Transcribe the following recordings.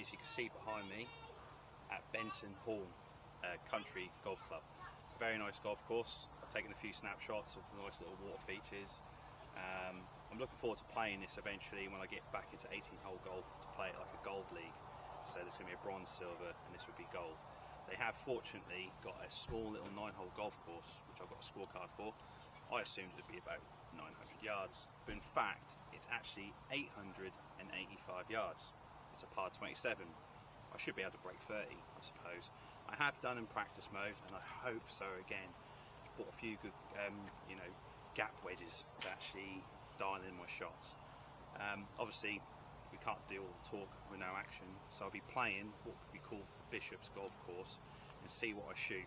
as you can see behind me, at Benton Country Golf Club. Very nice golf course. I've taken a few snapshots of the nice little water features. I'm looking forward to playing this eventually when I get back into 18-hole golf to play it like a gold league. So there's going to be a bronze, silver, and this would be gold. They have fortunately got a small little 9-hole golf course, which I've got a scorecard for. I assumed it would be about 900 yards, but in fact it's actually 885 yards. It's a par 27. I should be able to break 30, I suppose. I have done in practice mode, and I hope so again. Bought a few good, gap wedges to actually dial in my shots. Obviously, we can't do all the talk with no action, so I'll be playing what we call the Bishop's Golf Course and see what I shoot.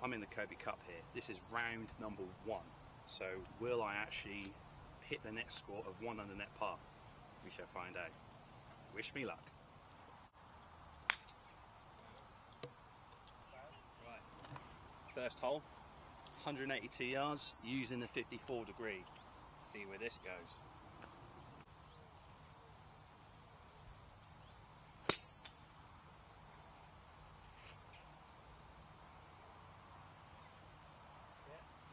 I'm in the Kirby Cup here. This is round number 1. So will I actually hit the net score of 1 under net par? We shall find out. Wish me luck. Right, first hole, 182 yards using the 54 degree. See where this goes.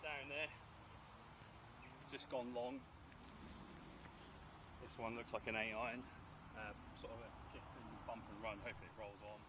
Down there, just gone long. This one looks like an 8-iron, sort of a bump and run. Hopefully it rolls on.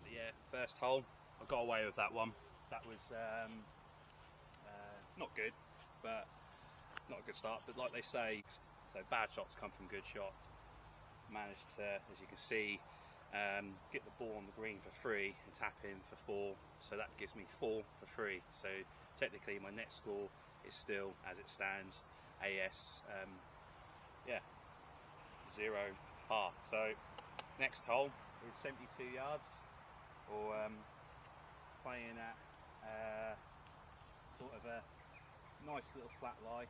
Yeah, first hole, I got away with that one. That was not good, but not a good start. But like they say, so bad shots come from good shots. Managed to, as you can see, get the ball on the green for 3 and tap in for 4. So that gives me 4 for 3. So technically my net score is still, as it stands, AS, 0 par. So next hole is 72 yards. Or playing at sort of a nice little flat lie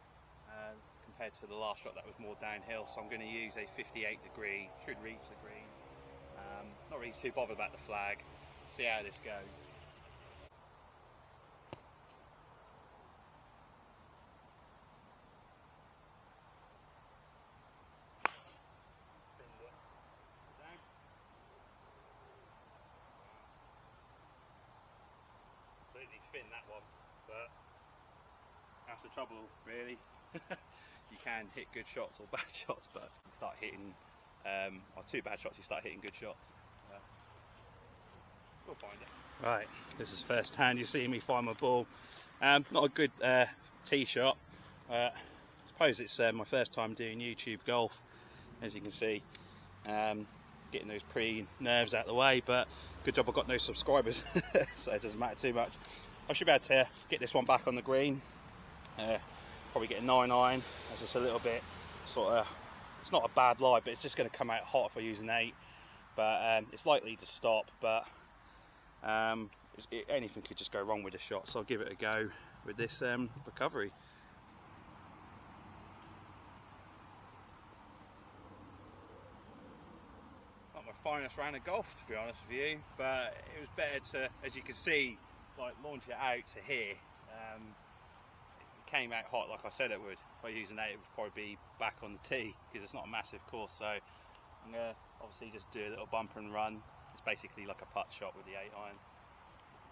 compared to the last shot that was more downhill. So I'm going to use a 58 degree, should reach the green. Not really too bothered about the flag. See how this goes. Completely thin that one, but that's the trouble really. You can hit good shots or bad shots, but you start hitting or 2 bad shots, you start hitting good shots. We'll find it. Right, this is first hand you see me find my ball. Not a good tee shot. I suppose it's my first time doing YouTube golf, as you can see. Getting those pre-nerves out of the way, but good job I've got no subscribers, so it doesn't matter too much. I should be able to get this one back on the green. Probably get a 9-iron, as it's a little bit sort of, it's not a bad lie, but it's just going to come out hot if I use an 8. But it's likely to stop, but anything could just go wrong with the shot, so I'll give it a go with this recovery. Not my finest round of golf, to be honest with you, but it was better to, as you can see, like launch it out to here. It came out hot like I said it would. If I use an 8, it would probably be back on the tee because it's not a massive course. So I'm gonna obviously just do a little bumper and run. It's basically like a putt shot with the 8-iron.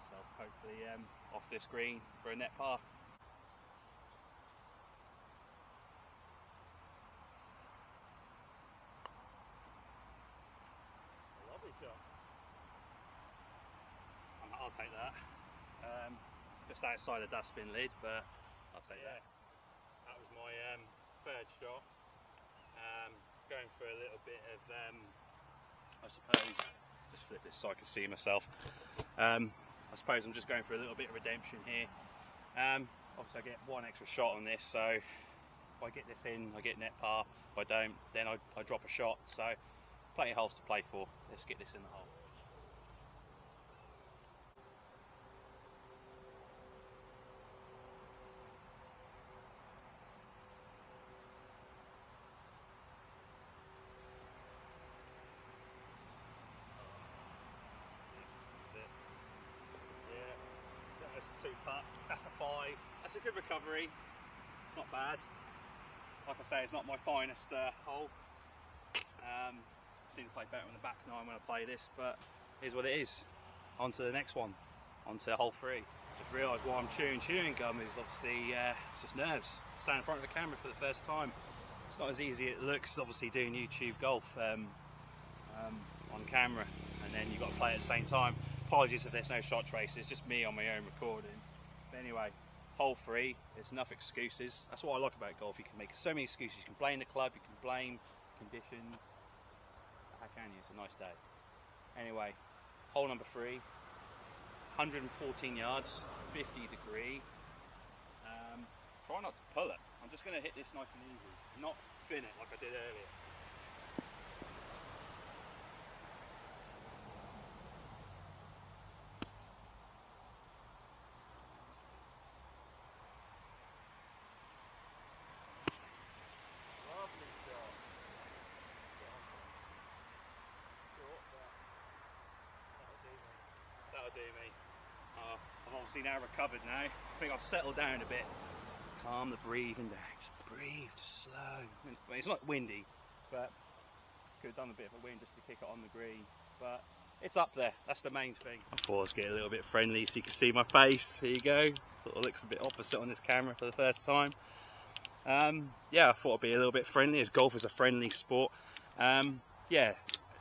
So hopefully off this green for a net par. Lovely shot. I'll take that. Just outside the dustbin lid, but I'll take that. That was my 3rd shot. Going for a little bit of, I suppose, just flip this so I can see myself. I suppose I'm just going for a little bit of redemption here. Obviously I get 1 extra shot on this, so If I get this in, I get net par. If I don't, then I drop a shot. So plenty of holes to play for. Let's get this in the hole. That's a 2-putt. That's a 5. That's a good recovery. It's not bad. Like I say, it's not my finest hole. I seem to play better on the back 9 when I play this, but here's what it is. On to the next one. On to hole 3. Just realised why I'm chewing gum is obviously it's just nerves. Stand in front of the camera for the first time. It's not as easy as it looks, obviously, doing YouTube golf on camera, and then you've got to play at the same time. Apologies if there's no shot trace, it's just me on my own recording. But anyway, hole 3, there's enough excuses. That's what I like about golf. You can make so many excuses. You can blame the club, you can blame conditions. How can you? It's a nice day. Anyway, hole number 3, 114 yards, 50 degree. Try not to pull it. I'm just going to hit this nice and easy, not fin it like I did earlier. That'll do me. I've obviously now recovered now. I think I've settled down a bit. Calm the breathing down. Just breathe, just slow. I mean, it's not windy, but could have done a bit of a wind just to kick it on the green. But it's up there. That's the main thing. I thought I was getting a little bit friendly so you can see my face. Here you go. Sort of looks a bit opposite on this camera for the first time. Yeah, I thought I'd be a little bit friendly, as golf is a friendly sport. Yeah,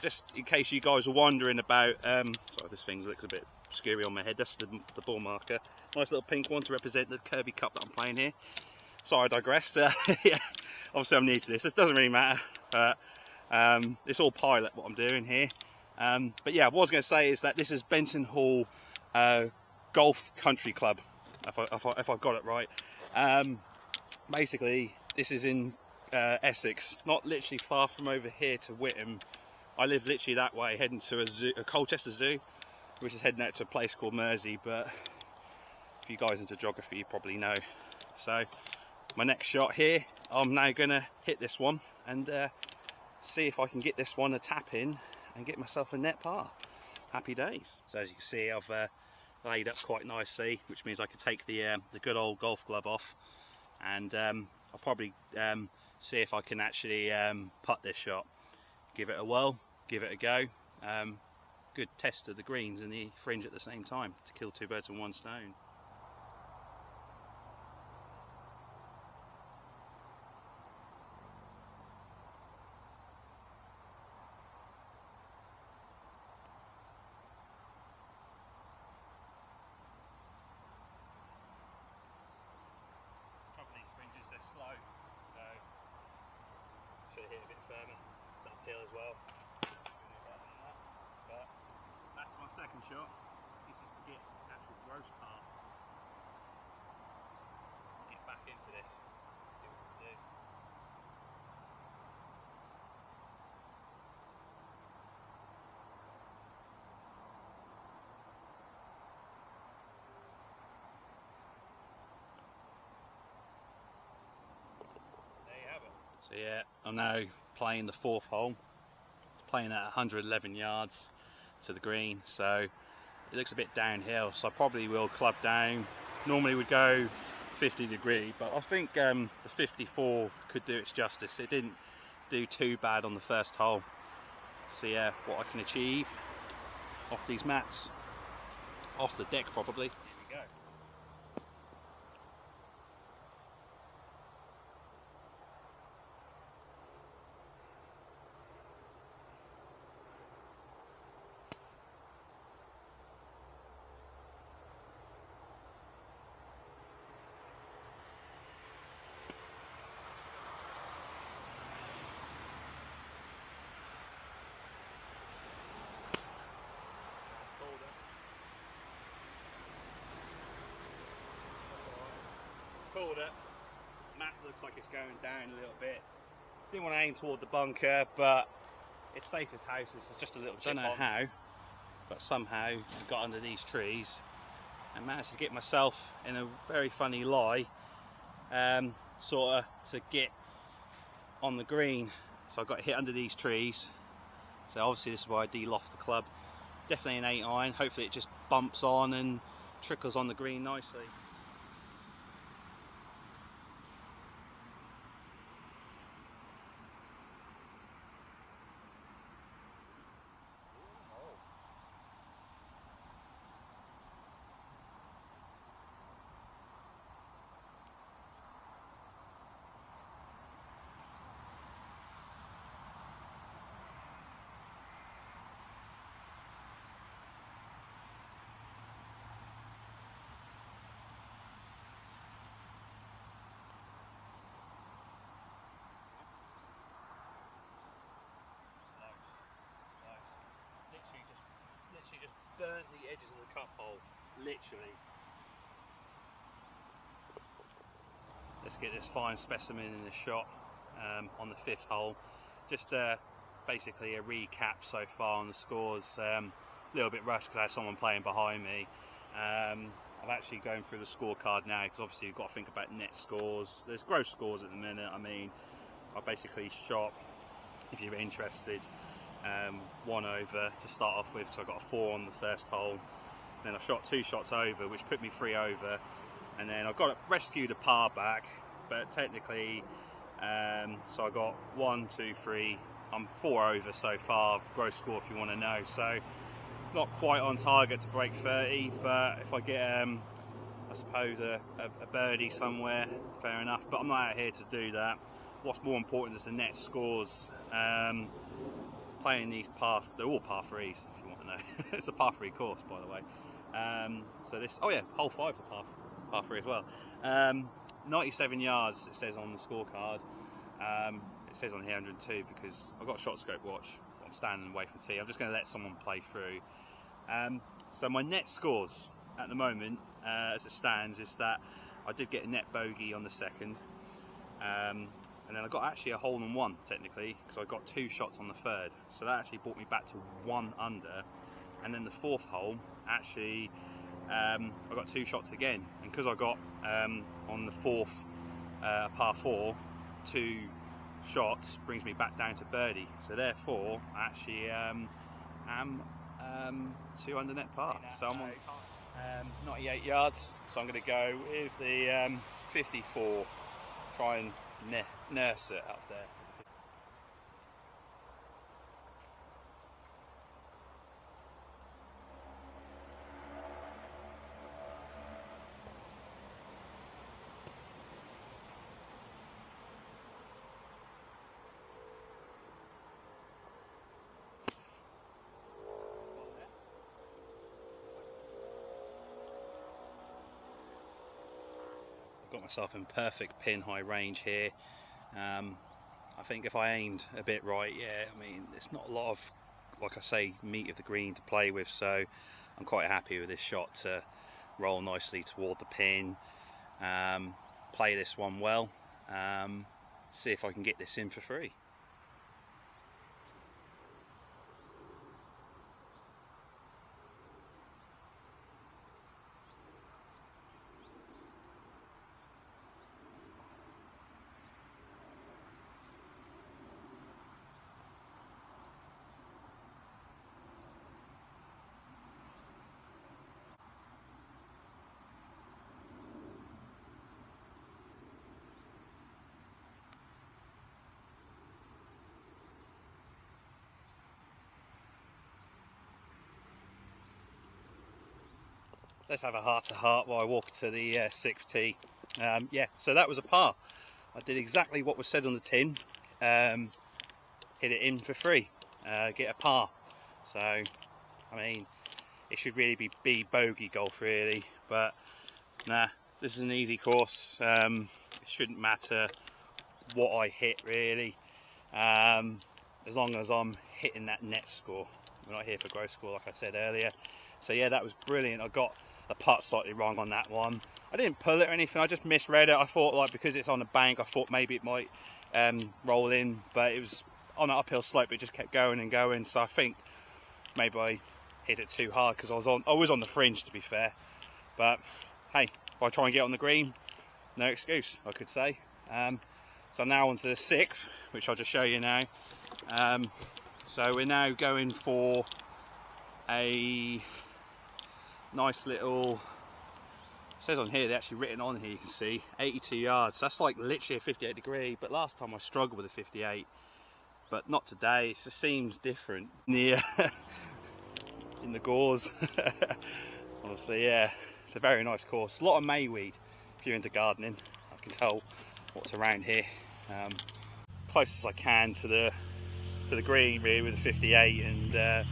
just in case you guys were wondering about, sorry, this thing looks a bit scary on my head. That's the ball marker. Nice little pink one to represent the Kirby Cup that I'm playing here. Sorry, I digress. Yeah, obviously I'm new to this. This doesn't really matter. But it's all pilot what I'm doing here. But yeah, what I was going to say is that this is Benton Hall Golf Country Club, if I've got it right. Basically, this is in Essex, not literally far from over here to Whittam. I live literally that way, heading to a zoo, a Colchester Zoo, which is heading out to a place called Mersey, but if you guys into geography, you probably know. So my next shot here, I'm now going to hit this one and see if I can get this one a tap in and get myself a net par. Happy days. So as you can see, I've laid up quite nicely, which means I can take the good old golf glove off, and I'll probably see if I can actually putt this shot. Give it a whirl, give it a go. Good test of the greens and the fringe at the same time to kill 2 birds with 1 stone. Trouble these fringes, they're slow, so should have hit a bit firmer. It's uphill as well. But that's my second shot. This is to get actual gross par. Get back into this. See what we can do. There you have it. So yeah, I'm now playing the 4th hole. It's playing at 111 yards to the green, so it looks a bit downhill, so I probably will club down. Normally would go 50 degree, but I think the 54 could do its justice. It didn't do too bad on the first hole. See what I can achieve off these mats, off the deck probably. Here we go. Pulled it, mat looks like it's going down a little bit. Didn't want to aim toward the bunker, but it's safe as houses. It's just a little chip. Don't know how, but somehow I got under these trees and managed to get myself in a very funny lie, sort of to get on the green. So I got hit under these trees. So obviously this is why I de-loft the club. Definitely an 8 iron. Hopefully it just bumps on and trickles on the green nicely. Literally just burnt the edges of the cup hole, literally. Let's get this fine specimen in the shot on the 5th hole. Just basically a recap so far on the scores. A little bit rushed because I had someone playing behind me. I'm actually going through the scorecard now because obviously you've got to think about net scores. There's gross scores at the minute. I mean, I basically shot, if you're interested, 1 over to start off with, because I got a 4 on the 1st hole. Then I shot 2 shots over, which put me 3 over, and then I got rescued a par back, but technically, so I got 1, 2, 3. I'm 4 over so far, gross score if you want to know. So not quite on target to break 30, but if I get, I suppose a birdie somewhere, fair enough. But I'm not out here to do that. What's more important is the net scores. Playing these they're all par 3s if you want to know. It's a par 3 course, by the way. So this, oh yeah, hole 5 is a par 3 as well. 97 yards it says on the scorecard. It says on here 102 because I've got a shot scope watch. I'm standing away from tee. I'm just going to let someone play through. So my net scores at the moment, as it stands, is that I did get a net bogey on the 2nd. And then I got actually a hole in 1 technically, because I got 2 shots on the 3rd, so that actually brought me back to 1 under. And then the 4th hole, actually, I got 2 shots again, and because I got on the 4th par 4 2 shots brings me back down to birdie. So therefore, I actually am 2 under net par. So I'm on 98 yards. So I'm going to go with the 54. Try and nurse it up there. I've got myself in perfect pin high range here. I think if I aimed a bit right, yeah, I mean, it's not a lot of, like I say, meat of the green to play with, so I'm quite happy with this shot to roll nicely toward the pin, play this one well, see if I can get this in for free. Let's have a heart-to-heart while I walk to the 6th tee. Yeah, so that was a par. I did exactly what was said on the tin. Hit it in for free. Get a par. So, I mean, it should really be bogey golf, really. But, nah, this is an easy course. It shouldn't matter what I hit, really. As long as I'm hitting that net score. We're not here for gross score, like I said earlier. So, yeah, that was brilliant. I got the putt slightly wrong on that one. I didn't pull it or anything, I just misread it. I thought, like, because it's on the bank, I thought maybe it might roll in, but it was on an uphill slope. It just kept going and going, so I think maybe I hit it too hard because I was on the fringe, to be fair. But hey, if I try and get on the green, no excuse, I could say. So now on to the 6th, which I'll just show you now. So we're now going for a nice little, it says on here, they're actually written on here, you can see 82 yards. That's like literally a 58 degree, but last time I struggled with a 58, but not today. It just seems different in the gauze. Honestly, yeah, it's a very nice course. A lot of mayweed if you're into gardening. I can tell what's around here. Close as I can to the green really with a 58, and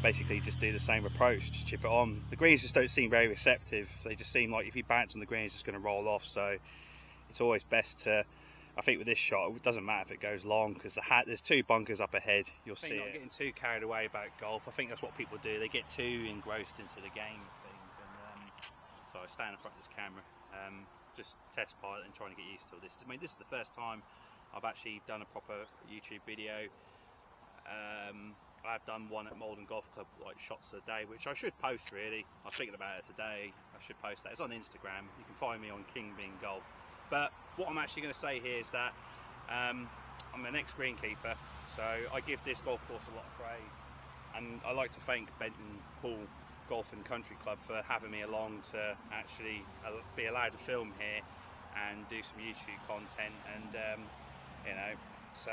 basically just do the same approach, just chip it on. The greens just don't seem very receptive. They just seem like if you bounce on the green, it's just going to roll off. So it's always best to, I think with this shot, it doesn't matter if it goes long, because there's 2 bunkers up ahead. You'll see it. Not getting too carried away about golf. I think that's what people do. They get too engrossed into the game of things. And so I stand in front of this camera, just test pilot and trying to get used to all this. I mean, this is the first time I've actually done a proper YouTube video. I've done one at Malden Golf Club, like shots a day, which I should post really. I was thinking about it today. I should post that. It's on Instagram. You can find me on King Bean Golf. But what I'm actually going to say here is that I'm an ex-greenkeeper, so I give this golf course a lot of praise. And I like to thank Benton Golf and Country Club for having me along to actually be allowed to film here and do some YouTube content. And you know, so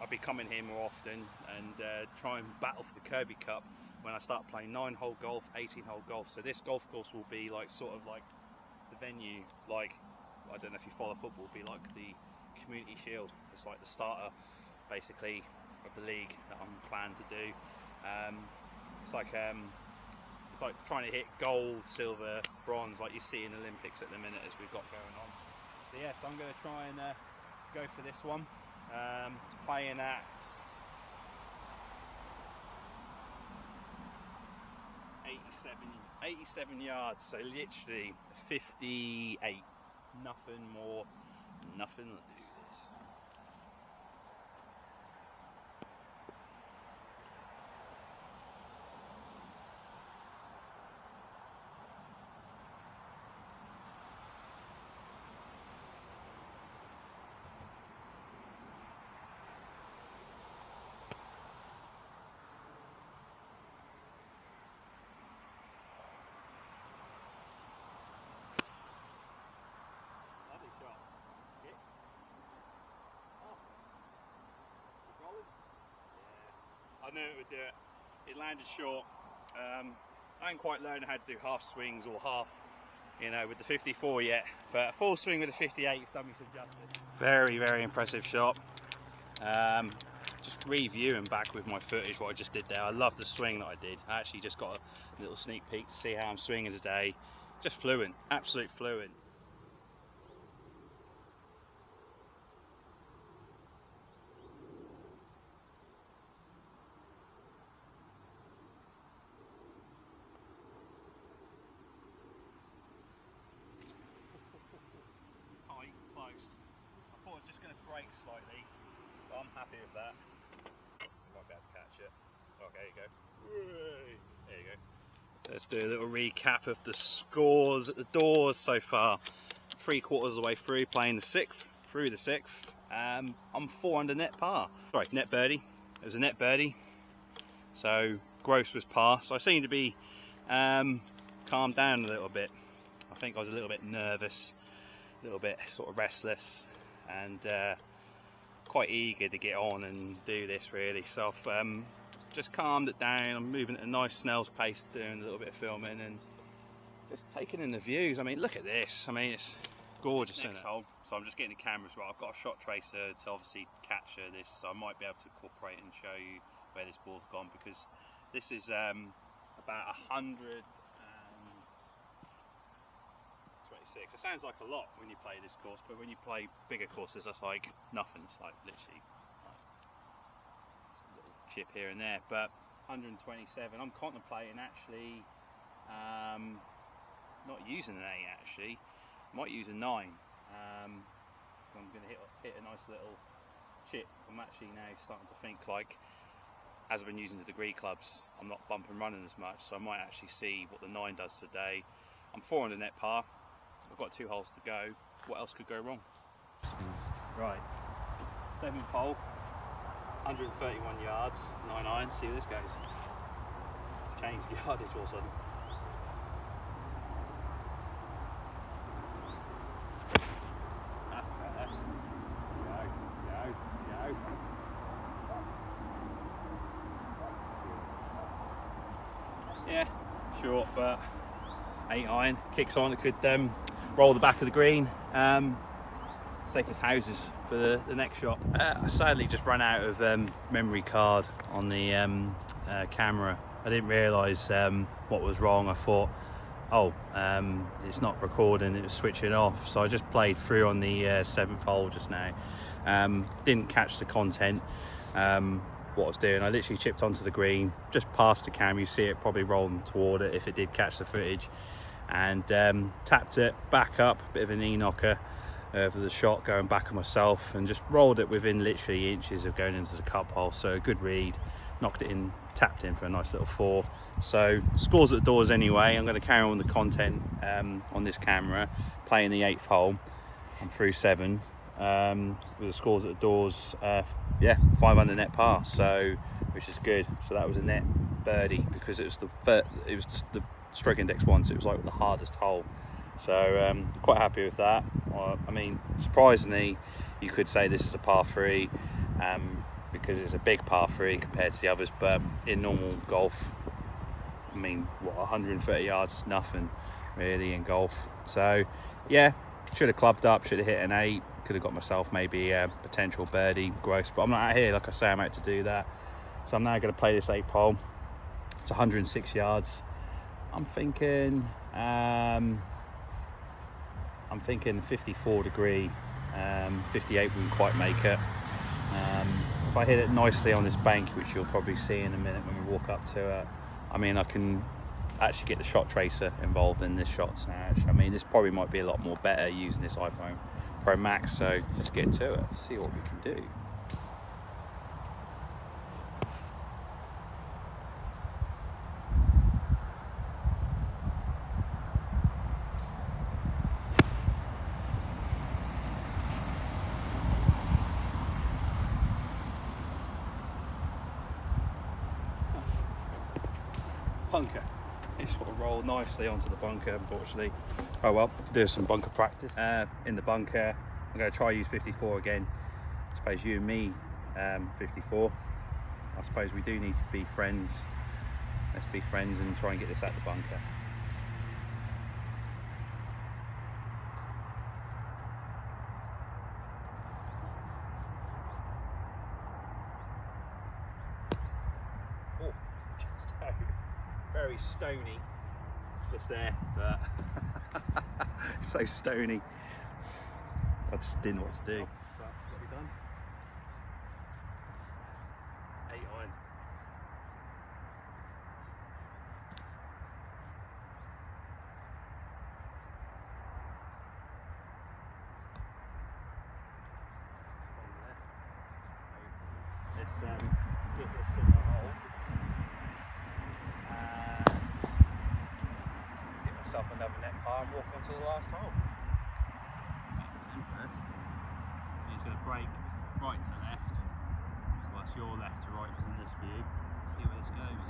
I'll be coming here more often and try and battle for the Kirby Cup when I start playing 9-hole golf, 18-hole golf. So this golf course will be like sort of like the venue, like, I don't know if you follow football, will be like the Community Shield. It's like the starter basically of the league that I'm planning to do. It's like trying to hit gold, silver, bronze like you see in the Olympics at the minute, as we've got going on. So yes, I'm going to try and go for this one. Playing at 87 yards, so literally 58, nothing more, nothing less. I knew it would do it. It landed short. I ain't quite learned how to do half swings or half, you know, with the 54 yet, but a full swing with the 58 has done me some justice. Very, very impressive shot. Just reviewing back with my footage what I just did there. I love the swing that I did. I actually just got a little sneak peek to see how I'm swinging today. Just fluent, absolute fluent. Break slightly, but I'm happy with that. Might be able to catch it. Okay, there you go. There you go. Let's do a little recap of the scores at the doors so far. 3/4 of the way through, playing the 6th, through the 6th. I'm 4 under net par. Sorry, net birdie. It was a net birdie. So gross was par. So I seem to be calmed down a little bit. I think I was a little bit nervous, a little bit sort of restless, and quite eager to get on and do this really. So I've just calmed it down. I'm moving at a nice snail's pace, doing a little bit of filming and just taking in the views. I mean, look at this. I mean, it's gorgeous. Next hole, so I'm just getting the cameras right. I've got a shot tracer to obviously capture this, so I might be able to incorporate and show you where this ball's gone, because this is about 126. It sounds like a lot when you play this course, but when you play bigger courses, that's like nothing. It's like literally just a little chip here and there. But 127, I'm contemplating actually not using an 8 actually, might use a 9. I'm going to hit a nice little chip. I'm actually now starting to think, like, as I've been using the degree clubs, I'm not bump and running as much, so I might actually see what the 9 does today. I'm 4 under net par, I've got 2 holes to go. What else could go wrong? Right, 7th hole, 131 yards, 9 iron. See where this goes. Changed yardage all of a sudden. That's better. Go. Yeah, short, but 8 iron. Kicks on, it could roll the back of the green. Safest houses for the next shot. I sadly just ran out of memory card on the camera. I didn't realise what was wrong. I thought, it's not recording, it was switching off. So I just played through on the 7th hole just now. Didn't catch the content, what I was doing. I literally chipped onto the green, just past the cam. You see it probably rolling toward it if it did catch the footage. And tapped it back up, bit of an e-knocker for the shot, going back on myself, and just rolled it within literally inches of going into the cup hole. So a good read, knocked it in, tapped in for a nice little 4. So scores at the doors anyway. I'm going to carry on the content on this camera, playing the 8th hole. I'm through 7 with the scores at the doors. 5 under net par, so which is good. So that was a net birdie because it was the stroke index 1, so it was like the hardest hole. So quite happy with that. I mean, surprisingly, you could say this is a par 3 because it's a big par 3 compared to the others, but in normal golf, I mean, 130 yards is nothing really in golf. So yeah, should have clubbed up, should have hit an 8, could have got myself maybe a potential birdie, gross, but I'm not out here, like I say, I'm out to do that. So I'm now going to play this 8th hole. It's 106 yards. I'm thinking 54 degree, 58 wouldn't quite make it. If I hit it nicely on this bank, which you'll probably see in a minute when we walk up to it, I mean, I can actually get the shot tracer involved in this shot now. I mean, this probably might be a lot more better using this iPhone Pro Max, so let's get to it, see what we can do. Bunker. It sort of rolled nicely onto the bunker, unfortunately. Oh well, do some bunker practice. In the bunker, I'm going to try use 54 again. I suppose you and me, 54. I suppose we do need to be friends. Let's be friends and try and get this out the bunker. Oh, just out. Very stony, just there, but so stony. I just didn't know what to do. But what have we done? 8 iron. Let's get this in the hole. Myself another net par and walk onto the last hole. First. He's going to break right to left, whilst you're left to right from this view. See where this goes.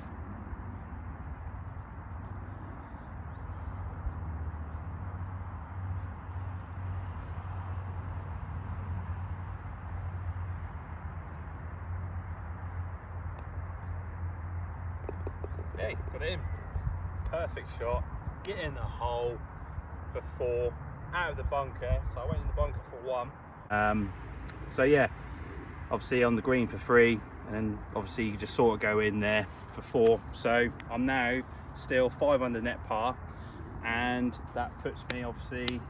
Hey, got it in. Perfect shot. Get in the hole for 4, out of the bunker. So I went in the bunker for 1. So yeah, obviously on the green for 3, and then obviously you just sort of go in there for 4. So I'm now still 5 under net par, and that puts me obviously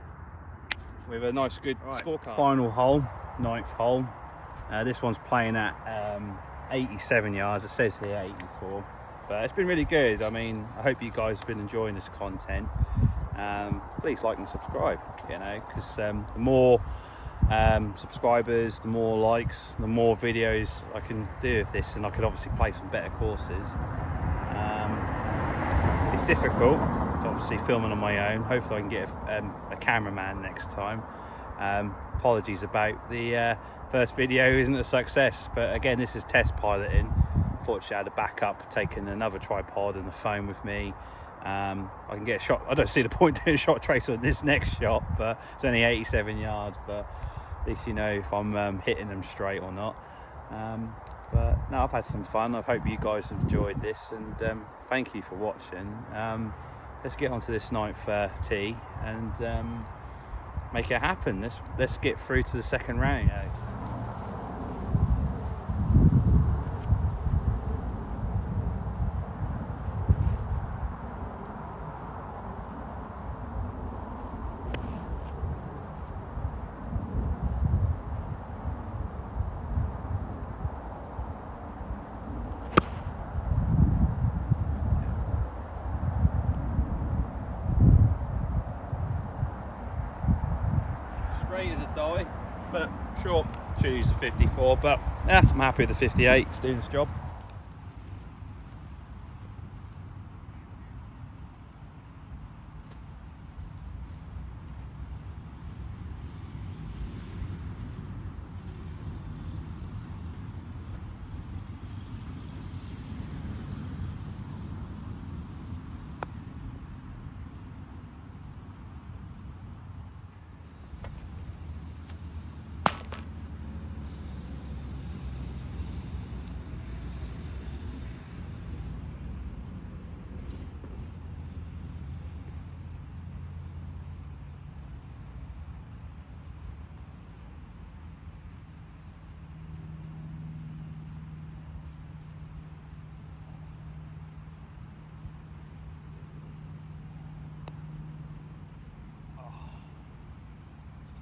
with a nice good scorecard. Final hole, 9th hole. This one's playing at 87 yards. It says here 84. But it's been really good. I mean, I hope you guys have been enjoying this content. please like and subscribe, you know, because the more subscribers, the more likes, the more videos I can do of this, and I could obviously play some better courses. It's difficult to obviously filming on my own. Hopefully I can get a cameraman next time. Apologies about the first video isn't a success, but again, this is test piloting. Unfortunately I had a backup, taking another tripod and the phone with me. I can get a shot. I don't see the point doing a shot trace on this next shot, but it's only 87 yards, but at least you know if I'm hitting them straight or not. But no, I've had some fun. I hope you guys have enjoyed this, and thank you for watching. Let's get onto this ninth tee and make it happen. Let's get through to the second round. Straight as a die, but sure, choose the 54, but yeah, I'm happy with the 58. It's doing its job.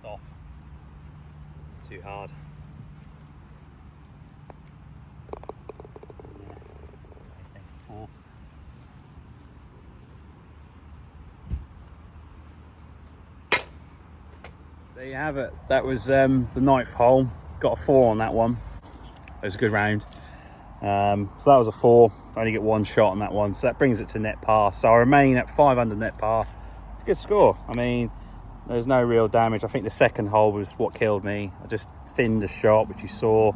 Off. Too hard. Yeah. There you have it. That was the ninth hole. Got a 4 on that one. It was a good round. So that was a 4. I only get 1 shot on that one, so that brings it to net par. So I remain at 5 under net par. It's a good score. I mean, there's no real damage. I think the second hole was what killed me. I just thinned the shot, which you saw.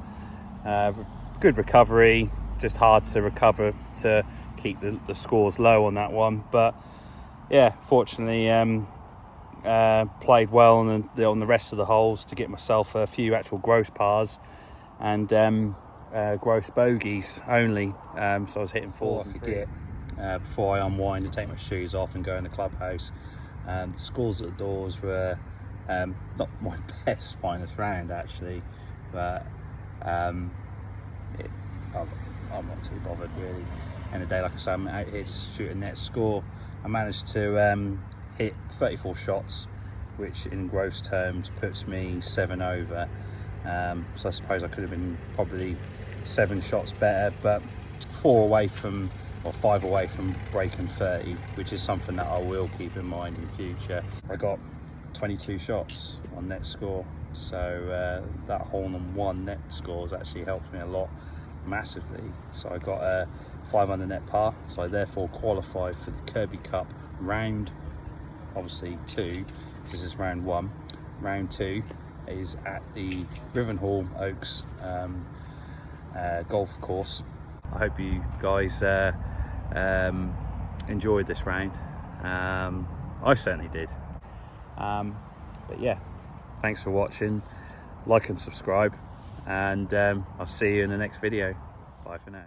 Good recovery, just hard to recover to keep the scores low on that one. But yeah, fortunately played well on the rest of the holes to get myself a few actual gross pars and gross bogeys only. So I was hitting 4 I could get before I unwind and take my shoes off and go in the clubhouse. The scores at the doors were not my best finest round actually, but I'm not too bothered really. And the day, like I said, I'm out here to shoot a net score. I managed to hit 34 shots, which in gross terms puts me 7 over. So I suppose I could have been probably 7 shots better, but 4 away from, or 5 away from breaking 30, which is something that I will keep in mind in future. I got 22 shots on net score, so that hole on 1 net score has actually helped me a lot, massively. So I got a 5 under net par, so I therefore qualified for the Kirby Cup round, obviously 2. This is round 1. Round 2 is at the Rivenhall Oaks golf course. I hope you guys enjoyed this round. I certainly did. But yeah, thanks for watching. Like and subscribe, and I'll see you in the next video. Bye for now.